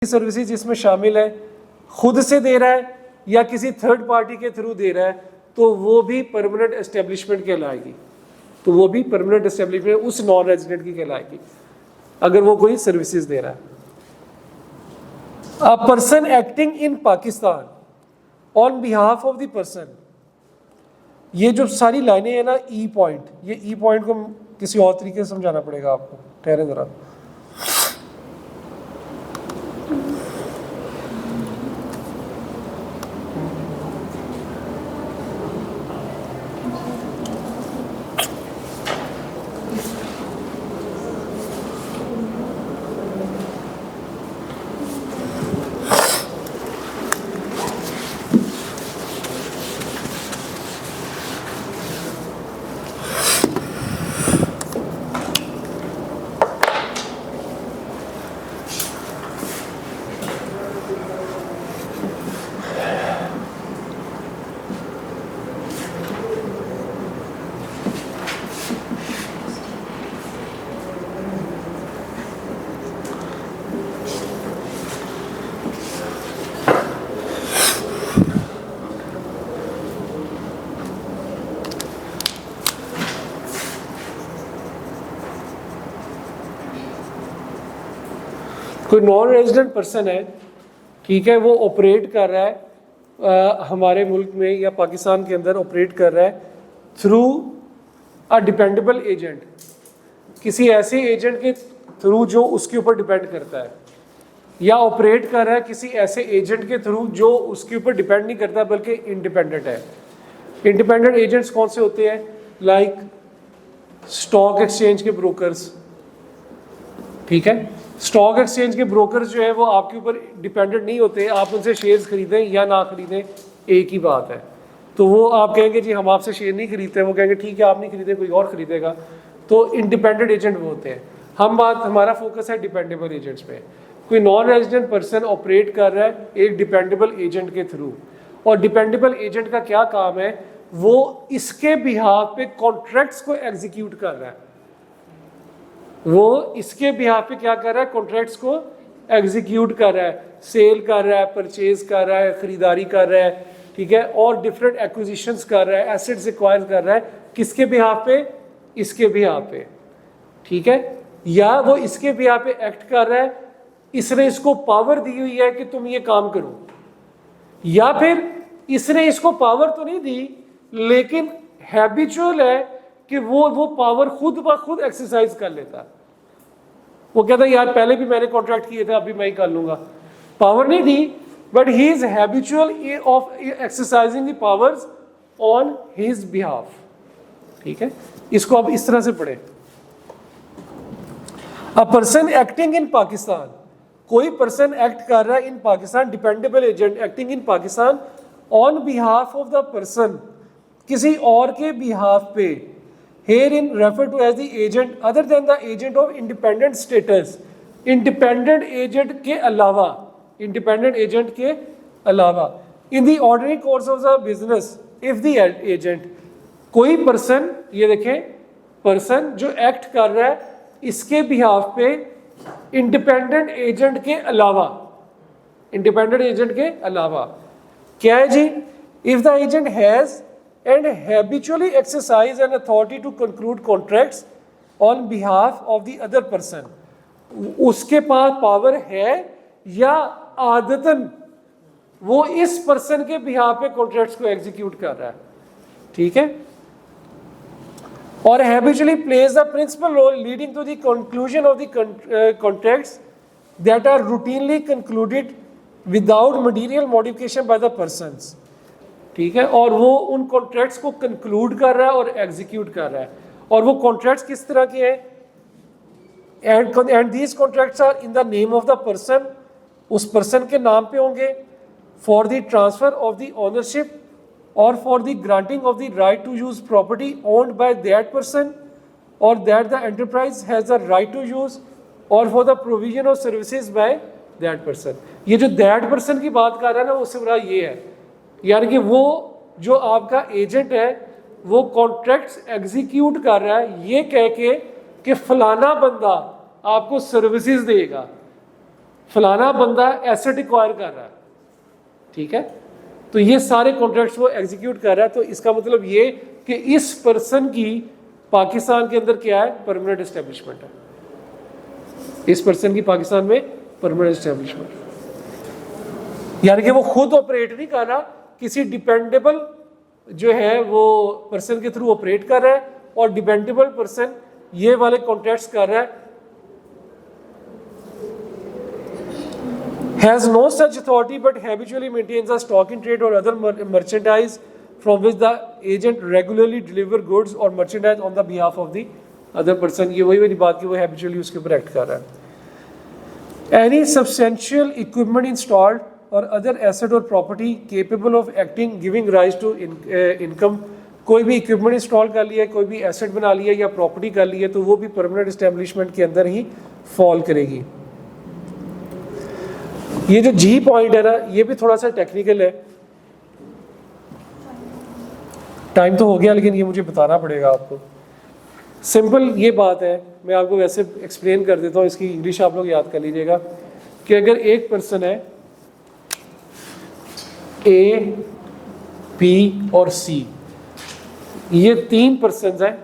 Services इसमें शामिल है, खुद से दे रहा है या किसी थर्ड पार्टी के थ्रू दे रहा है, तो वो भी परमानेंट एस्टेब्लिशमेंट कहलाएगी। तो वो भी परमानेंट एस्टेब्लिशमेंट उस नॉन रेजिडेंट की कहलाएगी अगर वो कोई सर्विसेज दे रहा है। अ person acting in Pakistan on behalf of the person, ये जो सारी लाइनें हैं ना ई पॉइंट, ये ई पॉइंट को किसी और तरीके से समझाना पड़ेगा आपको, ठहरे जरा। कोई नॉन रेजिडेंट पर्सन है, ठीक है, वो ऑपरेट कर रहा है हमारे मुल्क में या पाकिस्तान के अंदर ऑपरेट कर रहा है थ्रू अ डिपेंडेबल एजेंट, किसी ऐसे एजेंट के थ्रू जो उसके ऊपर डिपेंड करता है, या ऑपरेट कर रहा है किसी ऐसे एजेंट के थ्रू जो उसके ऊपर डिपेंड नहीं करता बल्कि इंडिपेंडेंट है। इंडिपेंडेंट एजेंट्स कौन से होते हैं? लाइक स्टॉक एक्सचेंज के ब्रोकर्स, ठीक है, स्टॉक एक्सचेंज के ब्रोकर्स जो है वो आपके ऊपर डिपेंडेंट नहीं होते, आप उनसे शेयर्स खरीदें या ना खरीदें एक ही बात है। तो वो आप कहेंगे जी हम आपसे शेयर नहीं खरीदते, वो कहेंगे ठीक है आप नहीं खरीदे कोई और खरीदेगा, तो इंडिपेंडेंट एजेंट वो होते हैं। हमारा फोकस है डिपेंडेबल एजेंट्स पे। कोई नॉन रेजिडेंट पर्सन ऑपरेट कर रहा है एक डिपेंडेबल एजेंट के थ्रू, और डिपेंडेबल एजेंट का क्या काम है? वो इसके बिहाफ पे कॉन्ट्रैक्ट्स को एग्जीक्यूट कर रहा है, वो इसके बिहाफ पे क्या कर रहा है? कॉन्ट्रैक्ट्स को एग्जीक्यूट कर रहा है, सेल कर रहा है, परचेज कर रहा है, खरीदारी कर रहा है, ठीक है, और डिफरेंट एक्विजिशंस कर रहा है, एसेट्स एक्वायर कर रहा है, किसके बिहाफ पे? इसके बिहाफ पे, ठीक है, या वो इसके बिहाफ पे एक्ट कर रहा है, इसने इसको पावर दी हुई है कि तुम ये काम करो, या फिर इसने इसको पावर तो नहीं दी लेकिन हैबिचुअल है कि वो पावर खुद ब खुद एक्सरसाइज कर लेता। वो कहता है यार पहले भी मैंने कॉन्ट्रैक्ट किए थे अभी मैं ही कर लूंगा, पावर नहीं दी, but he is habitual of exercising the powers on his behalf, ठीक है। इसको अब इस तरह से पढ़े। A person acting in Pakistan, कोई पर्सन एक्ट कर रहा है in Pakistan, dependable agent acting in Pakistan on behalf of the person, किसी और के बिहाफ पे, herein referred to as the agent other than the agent of independent status, independent agent के अलावा, independent agent के अलावा, in the ordinary course of the business if the agent, कोई person, ये देखें पर्सन जो एक्ट कर रहा है इसके बिहाफ पे इंडिपेंडेंट एजेंट के अलावा, इंडिपेंडेंट एजेंट के अलावा क्या है जी? If the agent has and habitually exercise an authority to conclude contracts on behalf of the other person, उसके पास पावर है या आदतन वो इस पर्सन के बिहाफ पे कॉन्ट्रैक्ट्स को एग्जीक्यूट कर रहा है, ठीक है, और habitually plays the principal role leading to the conclusion of the contracts that are routinely concluded without material modification by the persons, ठीक है, और वो उन कॉन्ट्रैक्ट्स को कंक्लूड कर रहा है और एग्जीक्यूट कर रहा है। और वो कॉन्ट्रैक्ट्स किस तरह के हैं? And these contracts are in the name of the person, उस पर्सन के नाम पे होंगे, for the transfer of the ownership और for the granting of the right to use property owned by that person और that the enterprise has the right to use, और for the provision of services by that person. ये जो that person की बात कर रहा है ना, उससे बड़ा ये है, यानी कि वो जो आपका एजेंट है वो कॉन्ट्रैक्ट्स एग्जीक्यूट कर रहा है ये कह के कि फलाना बंदा आपको सर्विसेज देगा, फलाना बंदा एसेट एक्वायर कर रहा है, ठीक है, तो ये सारे कॉन्ट्रैक्ट्स वो एग्जीक्यूट कर रहा है। तो इसका मतलब ये कि इस पर्सन की पाकिस्तान के अंदर क्या है, परमानेंट एस्टेब्लिशमेंट है। इस पर्सन की पाकिस्तान में परमानेंट एस्टेब्लिशमेंट, यानी कि वो खुद ऑपरेट नहीं कर रहा, किसी डिपेंडेबल जो है वो पर्सन के थ्रू ऑपरेट कर रहा है, और डिपेंडेबल पर्सन ये वाले कॉन्ट्रैक्ट्स कर रहा है। Has no such authority but habitually maintains a stock in trade or other merchandise from which the agent regularly deliver goods or merchandise on the behalf of the other person। ये वही वाली बात कि वो habitually उसके ऊपर act कर रहा है। Any substantial equipment installed or other asset or property capable of acting giving rise to income, कोई भी इक्विपमेंट इंस्टॉल कर लिया, कोई भी एसेट बना लिया या प्रॉपर्टी कर ली है, तो वो भी परमानेंट एस्टेब्लिशमेंट के अंदर ही फॉल करेगी। ये जो जी पॉइंट है ना, ये भी थोड़ा सा टेक्निकल है, टाइम तो हो गया लेकिन ये मुझे बताना पड़ेगा आपको। सिंपल ये बात है, मैं आपको वैसे एक्सप्लेन कर देता हूँ, इसकी इंग्लिश आप लोग याद कर लीजिएगा कि अगर एक पर्सन है ए, बी और सी, ये तीन पर्सन हैं,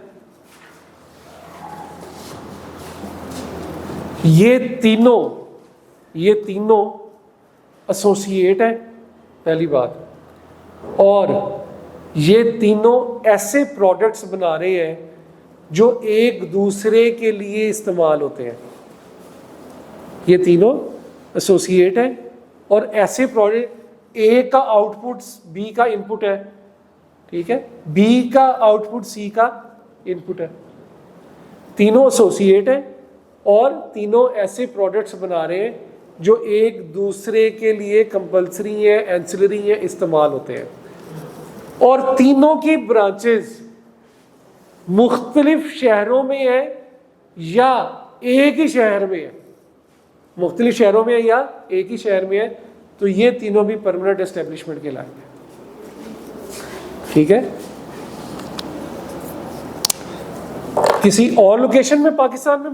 ये तीनों एसोसिएट है पहली बात, और ये तीनों ऐसे प्रोडक्ट्स बना रहे हैं जो एक दूसरे के लिए इस्तेमाल होते हैं। ये तीनों एसोसिएट हैं और ऐसे प्रोडक्ट, ए का आउटपुट बी का इनपुट है, ठीक है, बी का आउटपुट सी का इनपुट है, तीनों एसोसिएट हैं और तीनों ऐसे प्रोडक्ट्स बना रहे हैं जो एक दूसरे के लिए कंपल्सरी है, एंसिलरी है, इस्तेमाल होते हैं, और तीनों की ब्रांचेस मुख्तलिफ शहरों में है या एक ही शहर में है, मुख्तलिफ शहरों में है या एक ही शहर में है, तो ये तीनों भी परमानेंट एस्टेब्लिशमेंट के लायक है, ठीक है। किसी और लोकेशन में पाकिस्तान में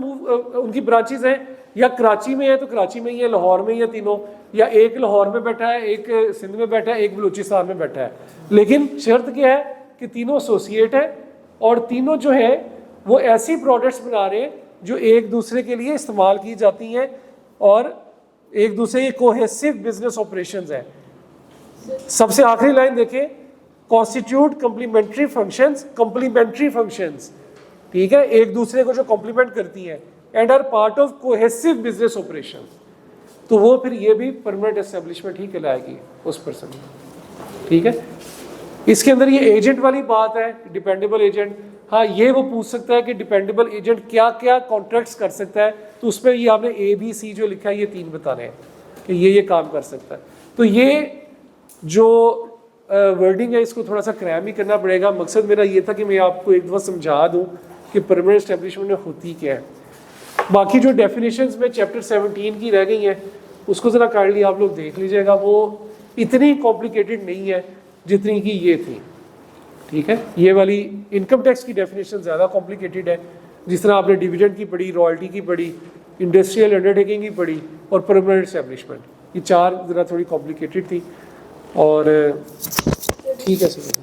उनकी ब्रांचेस हैं, या कराची में है तो कराची में ही है, लाहौर में ही है तीनों, या एक लाहौर में बैठा है, एक सिंध में बैठा है, एक बलूचिस्तान में बैठा है, लेकिन शर्त क्या है कि तीनों एसोसिएट है और तीनों जो है वो ऐसी प्रोडक्ट्स बना रहे हैं जो एक दूसरे के लिए इस्तेमाल की जाती हैं और एक दूसरे के कोहेसिव बिजनेस ऑपरेशंस हैं। सबसे आखिरी लाइन देखें, कॉन्स्टिट्यूट कंप्लीमेंट्री फंक्शंस, ठीक है, एक दूसरे को जो कॉम्प्लीमेंट करती हैं, and are part of cohesive business operation, तो वो फिर ये भी परमानेंट एस्टेब्लिशमेंट ही कहलाएगी उस पर्सन में, ठीक है। इसके अंदर ये एजेंट वाली बात है, डिपेंडेबल एजेंट, हाँ ये वो पूछ सकता है कि डिपेंडेबल एजेंट क्या क्या कॉन्ट्रैक्ट्स कर सकता है, तो उसमें ये आपने ए बी सी जो लिखा है ये तीन बताने हैं कि ये काम कर सकता है। तो ये जो वर्डिंग है इसको थोड़ा सा क्रैम ही करना पड़ेगा। मकसद मेरा ये था कि मैं आपको एक दफ़ा समझा दूँ कि परमानेंट एस्टेब्लिशमेंट में होती क्या है। बाकी जो डेफिनेशंस में चैप्टर 17 की रह गई हैं उसको ज़रा काइंडली आप लोग देख लीजिएगा, वो इतनी कॉम्प्लिकेटेड नहीं है जितनी कि ये थी, ठीक है। ये वाली इनकम टैक्स की डेफिनेशन ज़्यादा कॉम्प्लिकेटेड है, जिस तरह आपने डिविडेंड की पढ़ी, रॉयल्टी की पढ़ी, इंडस्ट्रियल अंडरटेकिंग की पढ़ी और परमानेंट एस्टेब्लिशमेंट, ये चार ज़रा थोड़ी कॉम्प्लिकेटेड थी। और ठीक है सर।